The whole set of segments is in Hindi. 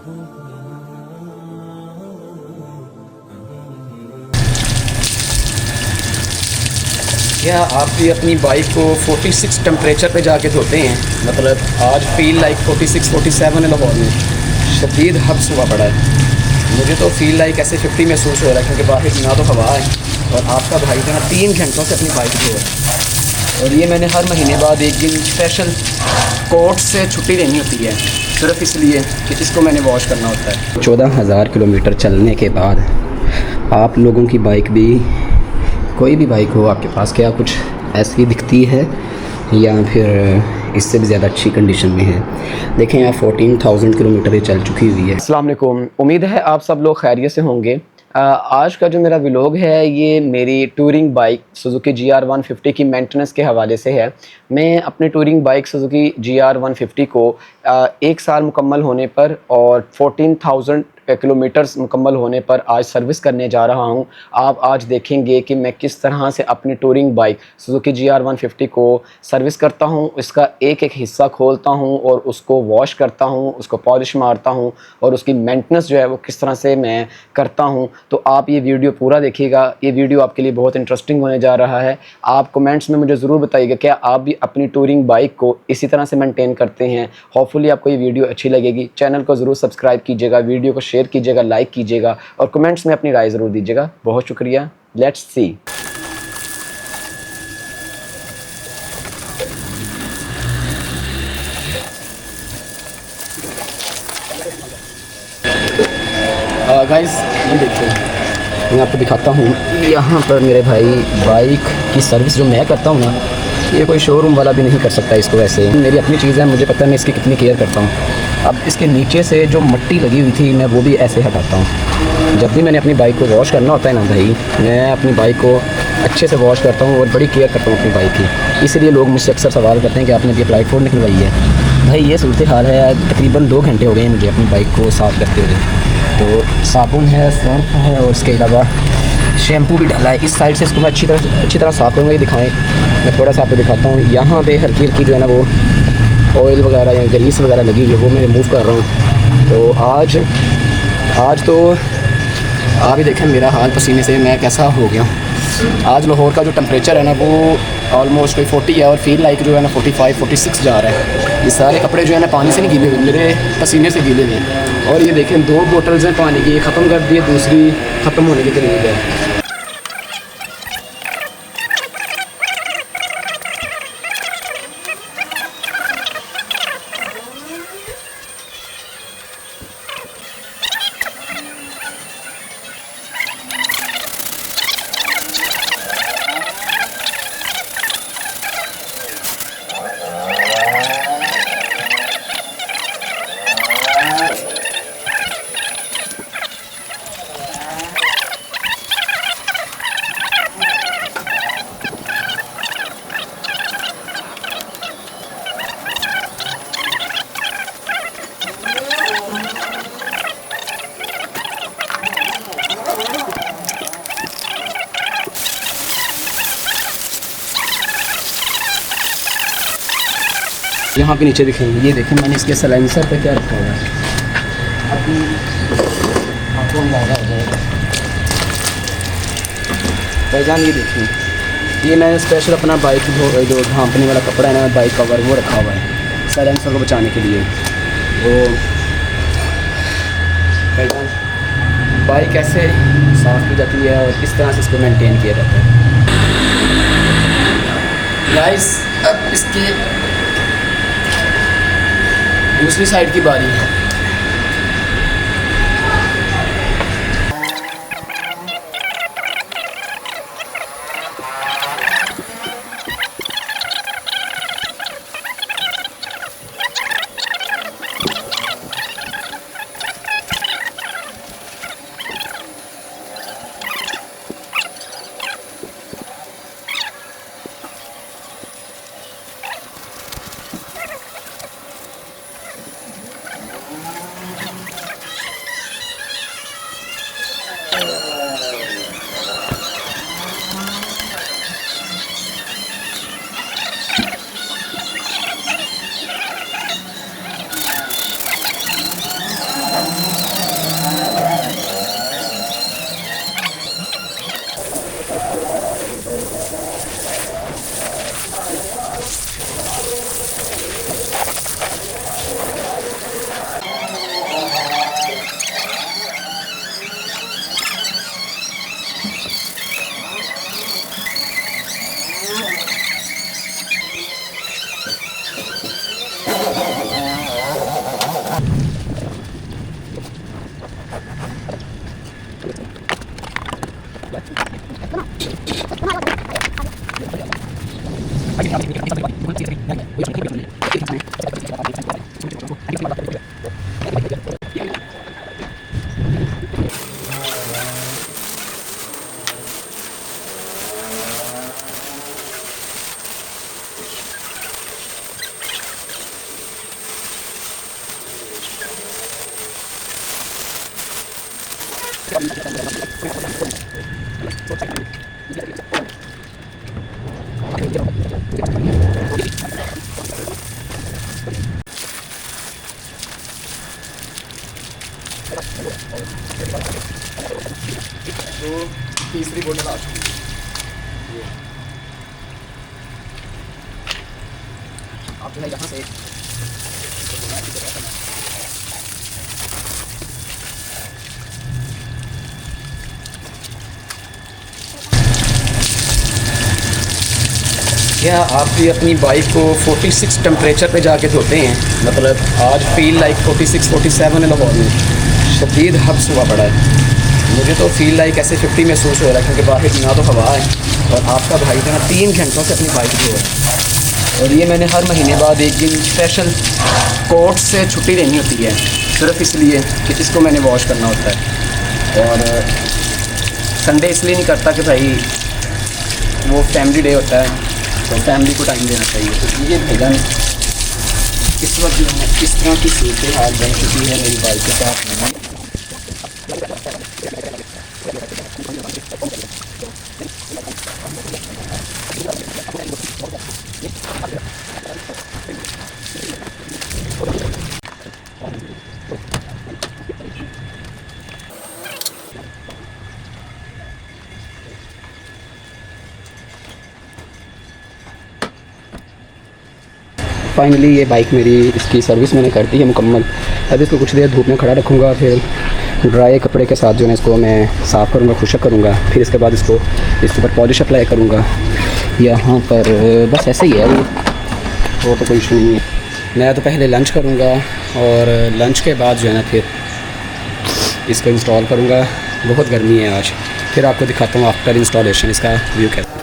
क्या आप भी अपनी बाइक को 46 टेम्परेचर पे जाके धोते हैं? मतलब आज फील लाइक 46 47 है लाहौर में, शदीद हब्स हुआ पड़ा है। मुझे तो फील लाइक ऐसे 50 महसूस हो रहा है, क्योंकि बाहर ना तो हवा है और आपका भाई जो है 3 घंटों से अपनी बाइक धो रहा है। और ये मैंने हर महीने बाद एक दिन स्पेशल कोर्ट से छुट्टी लेनी होती है, सिर्फ इसलिए कि इसको मैंने वॉश करना होता है। 14,000 किलोमीटर चलने के बाद आप लोगों की बाइक भी, कोई भी बाइक हो आपके पास, क्या कुछ ऐसी दिखती है या फिर इससे भी ज़्यादा अच्छी कंडीशन में है? देखें यहाँ 14,000 किलोमीटर ये चल चुकी हुई है। अस्सलाम वालेकुम, उम्मीद है आप सब लोग खैरियत से होंगे। आज का जो मेरा व्लॉग है ये मेरी टूरिंग बाइक सुजुकी GR 150 की मेंटेनेंस के हवाले से है। मैं अपनी टूरिंग बाइक सुजुकी GR 150 को 1 साल मुकम्मल होने पर और 14,000 किलोमीटर्स मुकम्मल होने पर आज सर्विस करने जा रहा हूं। आप आज देखेंगे कि मैं किस तरह से अपनी टूरिंग बाइक सुजुकी GR 150 को सर्विस करता हूं, इसका एक एक हिस्सा खोलता हूं और उसको वॉश करता हूं, उसको पॉलिश मारता हूं और उसकी मेंटेनेंस जो है वो किस तरह से मैं करता हूं। तो आप ये वीडियो पूरा देखिएगा, ये वीडियो आपके लिए बहुत इंटरेस्टिंग होने जा रहा है। आप कमेंट्स में मुझे ज़रूर बताइएगा क्या आप भी अपनी टूरिंग बाइक को इसी तरह से मेंटेन करते हैं। होपफुली आपको ये वीडियो अच्छी लगेगी। चैनल को ज़रूर सब्सक्राइब कीजिएगा, वीडियो को शेयर कीजिएगा, लाइक कीजिएगा और कमेंट्स में अपनी राय ज़रूर दीजिएगा। बहुत शुक्रिया। Let's see. गाइस ये देखिए, मैं आपको दिखाता हूँ यहाँ पर मेरे भाई बाइक की सर्विस जो मैं करता हूँ ना, ये कोई शोरूम वाला भी नहीं कर सकता इसको। वैसे मेरी अपनी चीज़ है, मुझे पता है मैं इसकी कितनी केयर करता हूँ। अब इसके नीचे से जो मिट्टी लगी हुई थी मैं वो भी ऐसे हटाता हूँ। जब भी मैंने अपनी बाइक को वॉश करना होता है ना भाई, मैं अपनी बाइक को अच्छे से वॉश करता हूँ और बड़ी केयर करता हूँ अपनी बाइक की। इसलिए लोग मुझसे अक्सर सवाल करते हैं कि आपने अभी अप्लाइड फोर निकलवाई है। भाई ये सूरत हाल है, तकरीबन 2 घंटे हो गए हैं मुझे अपनी बाइक को साफ़ करते हुए। तो साबुन है, सर्फ है और उसके अलावा शैम्पू भी डाला है। इस साइड से इसको मैं अच्छी तरह साफ़ करूँगा। ये दिखाएं, मैं थोड़ा सा आपको दिखाता हूँ। यहाँ पे हल्की हल्की जो है ना वो ऑयल वगैरह या ग्रीस वगैरह लगी हुई है, वो मैं रिमूव कर रहा हूँ। तो आज तो आप ही देखें मेरा हाल पसीने से मैं कैसा हो गया हूँ। आज लाहौर का जो टेम्परेचर है ना वो ऑलमोस्ट कोई 40 है और फील लाइक जो है ना 45 46 जा रहा है। ये सारे कपड़े जो है ना पानी से नहीं गीले हुए, मेरे पसीने से गीले हैं। और ये देखें 2 बोतल्स हैं पानी की, ख़त्म कर दी है, दूसरी ख़त्म होने के करीब है। यहाँ पे नीचे दिखेंगे, ये देखें मैंने इसके साइलेंसर पे क्या रखा हुआ है। अभी आपको अंदाज़ा हो जाएगा। पहचान ये देखिए, ये मैंने स्पेशल अपना बाइक जो ढांपने वाला कपड़ा है ना, बाइक कवर, वो रखा हुआ है साइलेंसर को बचाने के लिए। वो पहचान बाइक कैसे साफ़ की जाती है और किस तरह से इसको मेंटेन किया जाता है। गाइस अब इसके दूसरी साइड की बारी है। तो तीसरी बोतल आ चुकी है। आप जो है यहाँ से क्या आप भी अपनी बाइक को 46 टेम्परेचर पे जाके धोते हैं? मतलब आज फील लाइक 46 47 है लाहौर में, शदीद हब्स हुआ पड़ा है। मुझे तो फील लाइक ऐसे 50 महसूस हो रहा है क्योंकि बाहर ना तो हवा है और आपका भाई जो है 3 घंटों से अपनी बाइक धो रहा है। और ये मैंने हर महीने बाद एक दिन स्पेशल कोर्ट से छुट्टी लेनी होती है सिर्फ इसलिए कि इसको मैंने वॉश करना होता है। और संडे इसलिए नहीं करता कि भाई वो फैमिली डे होता है तो फैमिली को टाइम देना चाहिए। तो ये भैया इस वक्त जो है किस तरह की सूरत हाल बन चुकी है मेरी बाइक के साथ। फाइनली ये बाइक मेरी इसकी सर्विस मैंने कर दी है मुकम्मल। अब इसको कुछ देर धूप में खड़ा रखूँगा, फिर ड्राई कपड़े के साथ जो है इसको मैं साफ़ करूँगा, खुशक करूँगा। फिर इसके बाद इसके ऊपर पॉलिश अप्लाई करूँगा यहाँ पर। बस ऐसे ही है वो तो कोई इशू नहीं है। मैं तो पहले लंच करूँगा और लंच के बाद जो है ना फिर इसको इंस्टॉल करूँगा। बहुत गर्मी है आज, फिर आपको दिखाता हूँ आफ्टर इंस्टॉलेशन इसका व्यू कैसा।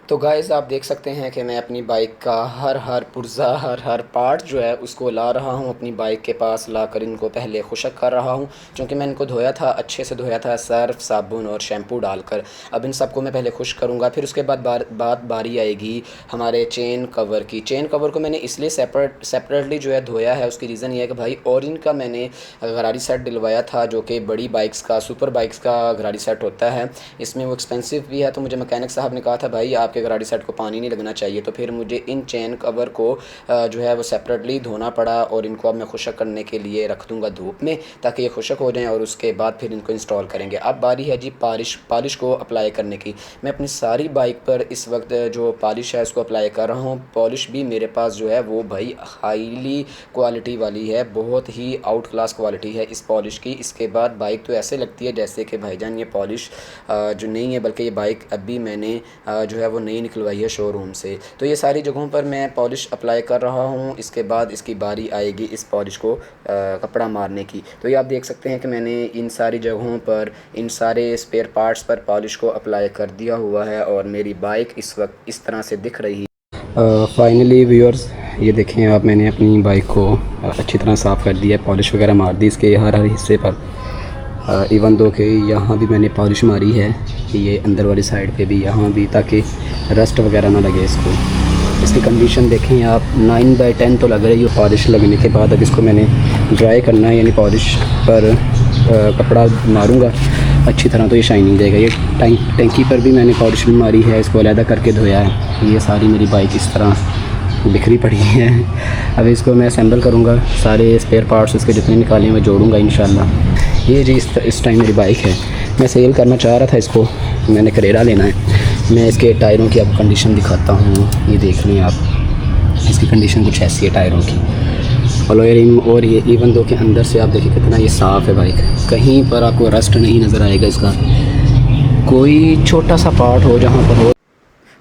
तो गाइस आप देख सकते हैं कि मैं अपनी बाइक का हर पुर्जा हर पार्ट जो है उसको ला रहा हूं अपनी बाइक के पास लाकर इनको पहले खुशक कर रहा हूं, क्योंकि मैं इनको धोया था, अच्छे से धोया था सर्फ साबुन और शैम्पू डालकर। अब इन सबको मैं पहले खुश करूंगा, फिर उसके बाद बारी आएगी हमारे चेन कवर की। चेन कवर को मैंने इसलिए सेपरेटली जो है धोया है, उसकी रीज़न ये है कि भाई ओरिजिन का मैंने गरारी सेट दिलवाया था जो कि बड़ी बाइक्स का सुपर बाइक्स का गरारी सेट होता है। इसमें वो एक्सपेंसिव भी है, तो मुझे मैकेनिक साहब ने कहा था भाई आपके गरारी सेट को पानी नहीं लगना चाहिए। तो फिर मुझे इन चेन कवर को जो है वो सेपरेटली धोना पड़ा और इनको अब मैं खुशक करने के लिए रख दूँगा धूप में ताकि ये खुशक हो जाएँ और उसके बाद फिर इनको इंस्टॉल करेंगे। अब बारी है जी पॉलिश को अप्लाई करने की। मैं अपनी सारी बाइक पर इस वक्त जो पॉलिश है उसको अप्लाई कर रहा हूँ। पॉलिश भी मेरे पास जो है वो भाई हाईली क्वालिटी वाली है, बहुत ही आउट क्लास क्वालिटी है इस पॉलिश की। इसके बाद बाइक तो ऐसे लगती है जैसे कि भाईजान ये पॉलिश जो नहीं है, बल्कि ये बाइक अभी मैंने जो है वो नई निकलवाई है शोरूम से। तो ये सारी जगहों पर मैं पॉलिश अप्लाई कर रहा हूँ। इसके बाद इसकी बारी आएगी इस पॉलिश को कपड़ा मारने की। तो ये आप देख सकते हैं कि मैंने इन सारी जगहों पर इन सारे स्पेयर पार्ट्स पर पॉलिश को अप्लाई कर दिया हुआ है और मेरी बाइक इस वक्त इस तरह से दिख रही है। फाइनली व्यूअर्स ये देखें आप, मैंने अपनी बाइक को अच्छी तरह साफ़ कर दिया है, पॉलिश वगैरह मार दी इसके हर हिस्से पर। इवन दो के यहाँ भी मैंने पॉलिश मारी है, ये अंदर वाली साइड पे भी, यहाँ भी, ताकि रस्ट वगैरह ना लगे इसको। इसकी कंडीशन देखें आप, 9/10 तो लग रही है पॉलिश लगने के बाद। अब इसको मैंने ड्राई करना है, यानी पॉलिश पर कपड़ा मारूँगा अच्छी तरह तो ये शाइनिंग देगा। ये टैंकी पर भी मैंने पॉलिश भी मारी है, इसको अलहदा करके धोया है। ये सारी मेरी बाइक इस तरह बिखरी पड़ी है। अब इसको मैं असेंबल करूँगा, सारे स्पेयर पार्ट्स इसके जितने निकाले मैं जोड़ूँगा इंशाल्लाह। ये जी इस टाइम मेरी बाइक है, मैं सेल करना चाह रहा था इसको, मैंने करेरा लेना है। मैं इसके टायरों की आपको कंडीशन दिखाता हूँ, ये देख लें आप, इसकी कंडीशन कुछ ऐसी है टायरों की। और ये इवन दो के अंदर से आप देखिए कितना ये साफ़ है बाइक, कहीं पर आपको रस्ट नहीं नज़र आएगा इसका, कोई छोटा सा पार्ट हो जहाँ पर हो।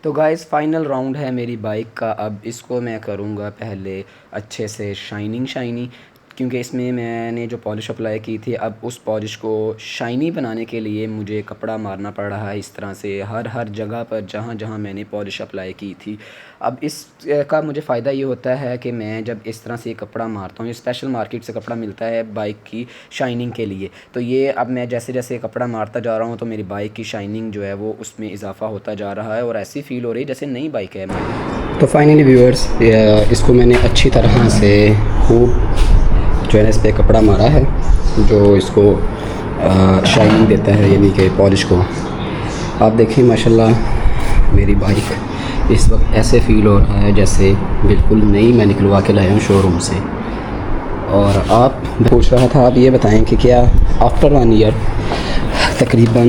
तो गाइस फाइनल राउंड है मेरी बाइक का। अब इसको मैं करूँगा पहले अच्छे से शाइनी, क्योंकि इसमें मैंने जो पॉलिश अप्लाई की थी, अब उस पॉलिश को शाइनी बनाने के लिए मुझे कपड़ा मारना पड़ रहा है इस तरह से हर जगह पर जहाँ जहाँ मैंने पॉलिश अप्लाई की थी। अब इस का मुझे फ़ायदा ये होता है कि मैं जब इस तरह से कपड़ा मारता हूँ, ये स्पेशल मार्केट से कपड़ा मिलता है बाइक की शाइनिंग के लिए, तो ये अब मैं जैसे जैसे कपड़ा मारता जा रहा हूँ तो मेरी बाइक की शाइनिंग जो है वो उसमें इजाफ़ा होता जा रहा है और ऐसी फ़ील हो रही है जैसे नई बाइक है। तो फाइनली व्यूअर्स, इसको मैंने अच्छी तरह से खूब जो है ना इस पर कपड़ा मारा है जो इसको शाइनिंग देता है, यानी कि पॉलिश को। आप देखिए माशाल्लाह मेरी बाइक इस वक्त ऐसे फ़ील हो रहा है जैसे बिल्कुल नई मैं निकलवा के लाया हूँ शोरूम से। और आप पूछ रहा था, आप ये बताएं कि क्या आफ्टर 1 ईयर तकरीबन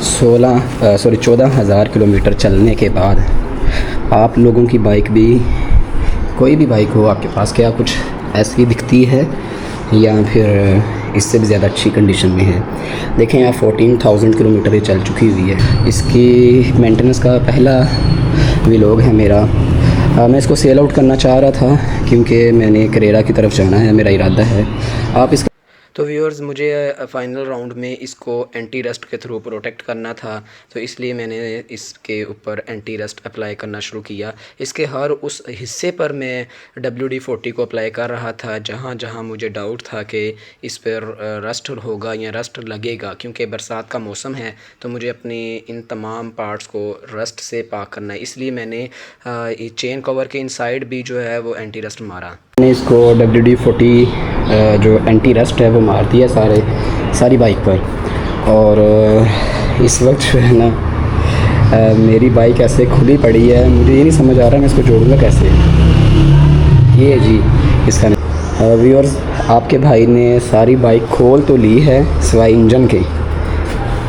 14,000 किलोमीटर चलने के बाद आप लोगों की बाइक भी, कोई भी बाइक हो आपके पास, क्या कुछ ऐसी दिखती है या फिर इससे भी ज़्यादा अच्छी कंडीशन में है? देखें यहाँ 14,000 किलोमीटर ये चल चुकी हुई है। इसकी मेंटेनेंस का पहला व्लॉग है मेरा। मैं इसको सेल आउट करना चाह रहा था क्योंकि मैंने करेरा की तरफ जाना है, मेरा इरादा है। आप इसका तो व्यूअर्स मुझे फ़ाइनल राउंड में इसको एंटी रस्ट के थ्रू प्रोटेक्ट करना था, तो इसलिए मैंने इसके ऊपर एंटी रस्ट अप्लाई करना शुरू किया। इसके हर उस हिस्से पर मैं WD-40 को अप्लाई कर रहा था जहाँ जहाँ मुझे डाउट था कि इस पर रस्ट होगा या रस्ट लगेगा, क्योंकि बरसात का मौसम है तो मुझे अपनी इन तमाम पार्ट्स को रस्ट से पाक करना है। इसलिए मैंने चेन कवर के इनसाइड भी जो है वो एंटी रस्ट मारा। मैंने इसको WD-40 जो एंटी रस्ट है वो मार दिया सारी बाइक पर। और इस वक्त जो है ना मेरी बाइक ऐसे खुली पड़ी है, मुझे ये नहीं समझ आ रहा मैं इसको जोड़ूँगा कैसे। ये जी इसका व्यूअर्स, आपके भाई ने सारी बाइक खोल तो ली है सिवाय इंजन के,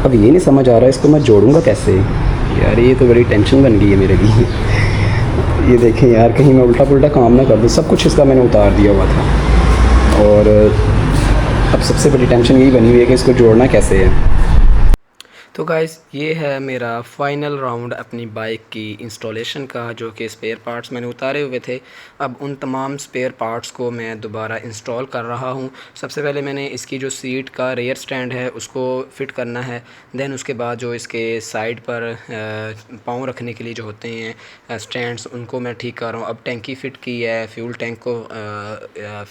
अब ये नहीं समझ आ रहा इसको मैं जोड़ूँगा कैसे। यार ये तो बड़ी टेंशन बन गई है मेरे लिए। ये देखें यार, कहीं मैं उल्टा पुल्टा काम ना कर दूँ। सब कुछ इसका मैंने उतार दिया हुआ था और अब सबसे बड़ी टेंशन यही बनी हुई है कि इसको जोड़ना कैसे है। तो गाइस ये है मेरा फ़ाइनल राउंड अपनी बाइक की इंस्टॉलेशन का, जो कि स्पेयर पार्ट्स मैंने उतारे हुए थे। अब उन तमाम स्पेयर पार्ट्स को मैं दोबारा इंस्टॉल कर रहा हूँ। सबसे पहले मैंने इसकी जो सीट का रेयर स्टैंड है उसको फ़िट करना है। देन उसके बाद जो इसके साइड पर पाँव रखने के लिए जो होते हैं स्टैंड्स, उनको मैं ठीक कर रहा हूँ। अब टैंकी फ़िट की है, फ्यूल टैंक को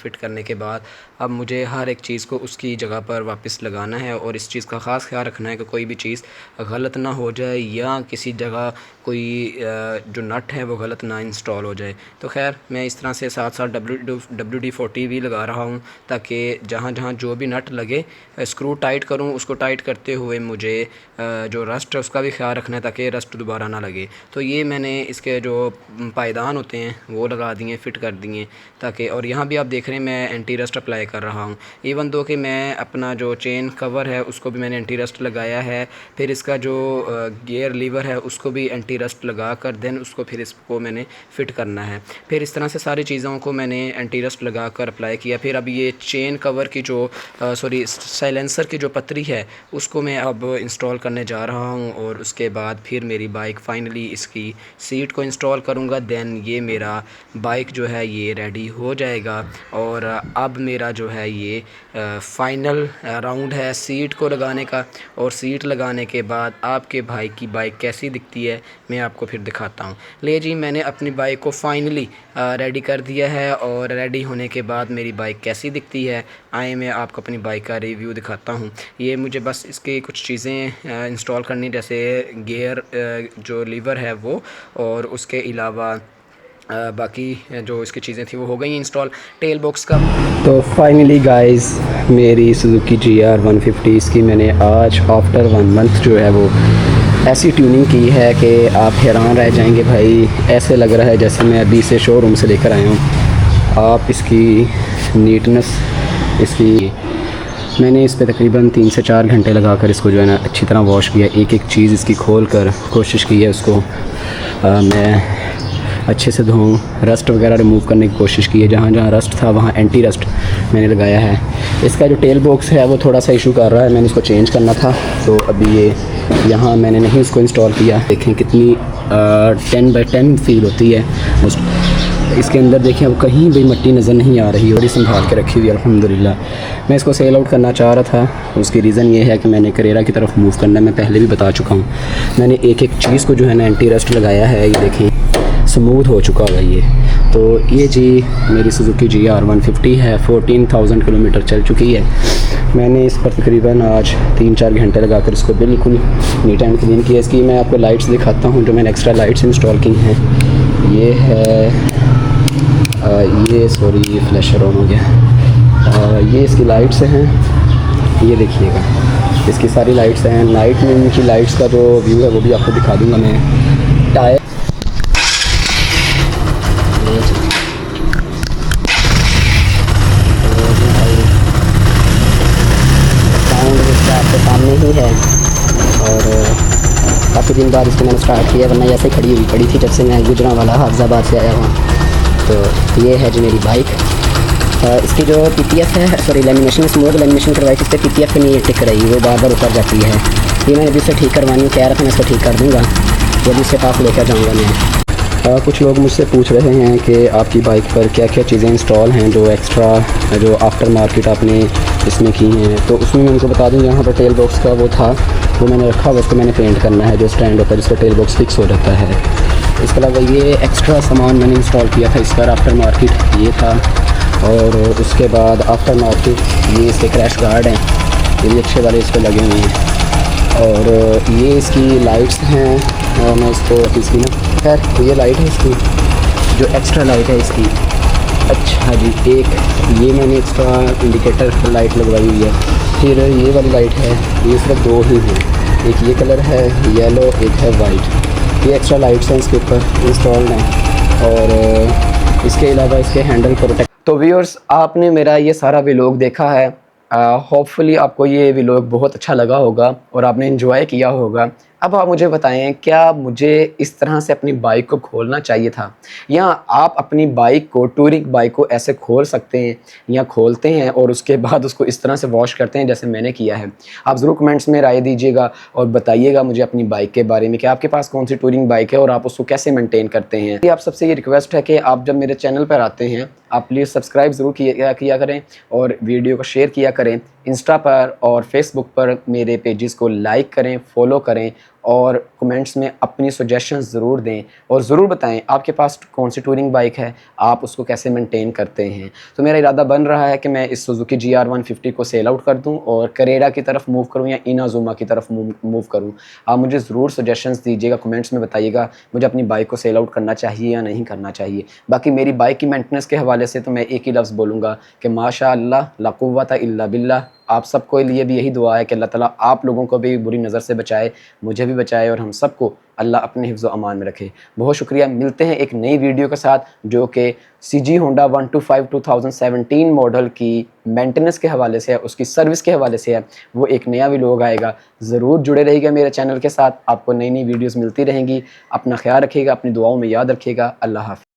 फ़िट करने के बाद अब मुझे हर एक चीज़ को उसकी जगह पर वापस लगाना है और इस चीज़ का ख़ास ख्याल रखना है कि कोई भी चीज़ गलत ना हो जाए या किसी जगह कोई जो नट है वो गलत ना इंस्टॉल हो जाए। तो खैर मैं इस तरह से साथ साथ WD-40 भी लगा रहा हूँ ताकि जहाँ जहाँ जो भी नट लगे स्क्रू टाइट करूँ, उसको टाइट करते हुए मुझे जो रस्ट है उसका भी ख्याल रखना है ताकि रस्ट दोबारा ना लगे। तो ये मैंने इसके जो पायदान होते हैं वो लगा दिए, फ़िट कर दिए ताकि, और यहाँ भी आप देख रहे हैं मैं एंटी रस्ट अप्लाई कर रहा हूँ। इवन दो कि मैं अपना जो चेन कवर है उसको भी मैंने एंटी रस्ट लगाया है। फिर इसका जो गियर लीवर है उसको भी एंटी रस्ट लगा कर देन उसको फिर इसको मैंने फ़िट करना है। फिर इस तरह से सारी चीज़ों को मैंने एंटी रस्ट लगा कर अप्लाई किया। फिर अब ये चेन कवर की जो साइलेंसर की जो पतरी है उसको मैं अब इंस्टॉल करने जा रहा हूँ और उसके बाद फिर मेरी बाइक फाइनली इसकी सीट को इंस्टॉल करूँगा। देन ये मेरा बाइक जो है ये रेडी हो जाएगा। और अब मेरा जो है ये फ़ाइनल राउंड है सीट को लगाने का, और सीट लगाने के बाद आपके भाई की बाइक कैसी दिखती है मैं आपको फिर दिखाता हूँ। ले जी, मैंने अपनी बाइक को फाइनली रेडी कर दिया है और रेडी होने के बाद मेरी बाइक कैसी दिखती है आए मैं आपको अपनी बाइक का रिव्यू दिखाता हूँ। ये मुझे बस इसकी कुछ चीज़ें इंस्टॉल करनी, जैसे गियर जो लीवर है वो, और उसके अलावा बाकी जो इसकी चीज़ें थी वो हो गई इंस्टॉल। टेल बॉक्स का तो फाइनली गाइस मेरी सुजुकी GR 150 इसकी मैंने आज आफ्टर 1 मंथ जो है वो ऐसी ट्यूनिंग की है कि आप हैरान रह जाएंगे भाई। ऐसे लग रहा है जैसे मैं अभी से शोरूम से लेकर आया हूँ। आप इसकी नीटनेस, इसकी मैंने इस पे तकरीबन 3 से 4 घंटे लगा कर इसको जो है ना अच्छी तरह वॉश किया। एक एक चीज़ इसकी खोल कर कोशिश की है उसको मैं अच्छे से धोऊं, रस्ट वगैरह रिमूव करने की कोशिश की है। जहाँ जहाँ रस्ट था वहाँ एंटी रस्ट मैंने लगाया है। इसका जो टेल बॉक्स है वो थोड़ा सा इशू कर रहा है, मैंने इसको चेंज करना था तो अभी ये यहाँ मैंने नहीं इसको इंस्टॉल किया। देखें कितनी 10x10 फील होती है इसके अंदर। देखें अब कहीं भी मिट्टी नज़र नहीं आ रही, बड़ी संभाल के रखी हुई है अल्हम्दुलिल्लाह। मैं इसको सेल आउट करना चाह रहा था, उसकी रीज़न ये है कि मैंने करेरा की तरफ मूव करना है। मैं पहले भी बता चुका हूँ, मैंने एक एक चीज़ को जो है ना एंटी रस्ट लगाया है। ये देखें स्मूथ हो चुका होगा ये। तो ये जी मेरी सुजुकी GR 150 है, 14,000 किलोमीटर चल चुकी है। मैंने इस पर तकरीबन आज 3-4 घंटे लगाकर इसको बिल्कुल नीट एंड क्लीन किया। इसकी मैं आपको लाइट्स दिखाता हूँ जो मैंने एक्स्ट्रा लाइट्स इंस्टॉल की हैं। ये है ये सॉरी फ्लैशर ऑन हो गया। ये इसकी लाइट्स हैं, ये देखिएगा इसकी सारी लाइट्स हैं। नाइट में इनकी लाइट्स का जो व्यू है वो भी आपको दिखा दूंगा मैं। टायर साउंड इसका आपके सामने ही है और काफ़ी दिन बाद इसको मैंने स्टार्ट किया, वरना ऐसे खड़ी हुई पड़ी थी जब से मैं गुजरा वाला हाफिज़ाबाद से आया हूँ। तो ये है जी मेरी बाइक। इसकी जो PPF है, सॉरी लैमिनेशन, स्मूथ लैमिनेशन करवाई थी, इस पर PPF नहीं टिक रही, वो बार बार उतर जाती है। ये मैंने अभी उसे ठीक करवानी, कह रहा था मैं इसको ठीक कर दूँगा, जब इसके पास लेकर जाऊँगा मैं। कुछ लोग मुझसे पूछ रहे हैं कि आपकी बाइक पर क्या क्या चीज़ें इंस्टॉल हैं जो एक्स्ट्रा जो आफ्टर मार्केट आपने इसमें की हैं। तो उसमें मैं उनको बता दूँ, यहाँ पर टेल बॉक्स का वो था वो मैंने रखा हुआ, उसको मैंने पेंट करना है, जो स्टैंड होता है जिसका टेल बॉक्स फिक्स हो जाता है। इसके अलावा ये एक्स्ट्रा सामान मैंने इंस्टॉल किया था इस पर आफ्टर मार्केट ये था। और उसके बाद आफ्टर मार्केट ये इसके क्रैश गार्ड हैं, ये भी अच्छे वाले इस पर लगे हुए हैं। और ये इसकी लाइट्स हैं, और मैं इसको इसकी ना खैर ये लाइट है इसकी, जो एक्स्ट्रा लाइट है इसकी। अच्छा जी, एक ये मैंने एक्स्ट्रा इंडिकेटर लाइट लगवाई हुई है। फिर ये वाली लाइट है, ये सिर्फ 2 ही हैं, एक ये कलर है येलो, एक है वाइट। ये एक्स्ट्रा लाइट्स हैं इसके ऊपर इंस्टॉल्ड हैं। और इसके अलावा इसके हैंडल प्रोटेक्ट। तो व्यूअर्स आपने मेरा ये सारा व्लॉग देखा है, होपफुली आपको ये व्लॉग बहुत अच्छा लगा होगा और आपने एंजॉय किया होगा। अब आप मुझे बताएं, क्या मुझे इस तरह से अपनी बाइक को खोलना चाहिए था, या आप अपनी बाइक को, टूरिंग बाइक को ऐसे खोल सकते हैं या खोलते हैं और उसके बाद उसको इस तरह से वॉश करते हैं जैसे मैंने किया है? आप ज़रूर कमेंट्स में राय दीजिएगा और बताइएगा मुझे अपनी बाइक के बारे में कि आपके पास कौन सी टूरिंग बाइक है और आप उसको कैसे मेंटेन करते हैं। आप सबसे ये रिक्वेस्ट है कि आप जब मेरे चैनल पर आते हैं आप प्लीज़ सब्सक्राइब ज़रूर किया करें और वीडियो को शेयर किया करें। इंस्टा पर और फेसबुक पर मेरे पेजेस को लाइक करें, फॉलो करें और कमेंट्स में अपनी सजेशंस ज़रूर दें और ज़रूर बताएं आपके पास कौन सी टूरिंग बाइक है, आप उसको कैसे मेंटेन करते हैं। तो मेरा इरादा बन रहा है कि मैं इस सुजुकी GR 150 को सेल आउट कर दूं और करेरा की तरफ मूव करूं या इनाजुमा की तरफ मूव करूं। आप मुझे ज़रूर सजेशंस दीजिएगा, कमेंट्स में बताइएगा मुझे अपनी बाइक को सेल आउट करना चाहिए या नहीं करना चाहिए। बाकी मेरी बाइक की मेंटेनेंस के हवाले से तो मैं एक ही लफ्ज़ बोलूँगा कि माशा अल्लाह ला कुव्वता इल्ला बिल्लाह। आप सबको लिए भी यही दुआ है कि अल्लाह ताला आप लोगों को भी बुरी नज़र से बचाए, मुझे भी बचाए और हम सबको अल्लाह अपने हिफ्ज़ व अमान में रखे। बहुत शुक्रिया, मिलते हैं एक नई वीडियो के साथ जो कि CG Honda 125 2017 मॉडल की मेंटेनेंस के हवाले से है, उसकी सर्विस के हवाले से है। वो एक नया व्लॉग आएगा, ज़रूर जुड़े रहिएगा मेरे चैनल के साथ, आपको नई नई वीडियोज़ मिलती रहेंगी। अपना ख्याल रखिएगा, अपनी दुआओं में याद रखिएगा। अल्लाह हाफ़िज़।